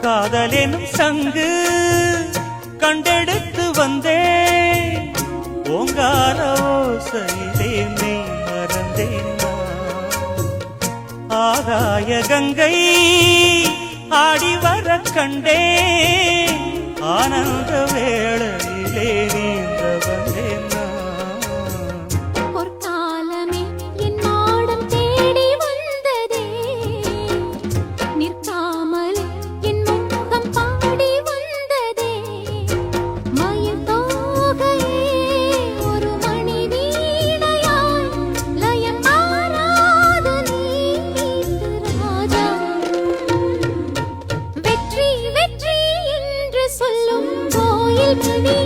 காதலெனும் சங்கு கண்டெடுத்து வந்தேன் ஓங்கார ஓசையிலே மெய் மறந்தேன் ஆகாய கங்கை ஆடி வர கண்டேன் ஆனந்த வேளையிலே நீந்த வந்தேன் பொற்காலமே என் நாடம் தேடி வந்ததே நிற்காமல் என் முகம் பாடி வந்ததே மயில் தோகையே ஒரு மணி வீணையாய் லயம் மாறாது நீத்து ராஜா வெற்றி வெற்றி என்று சொல்லும் கோயில் மணி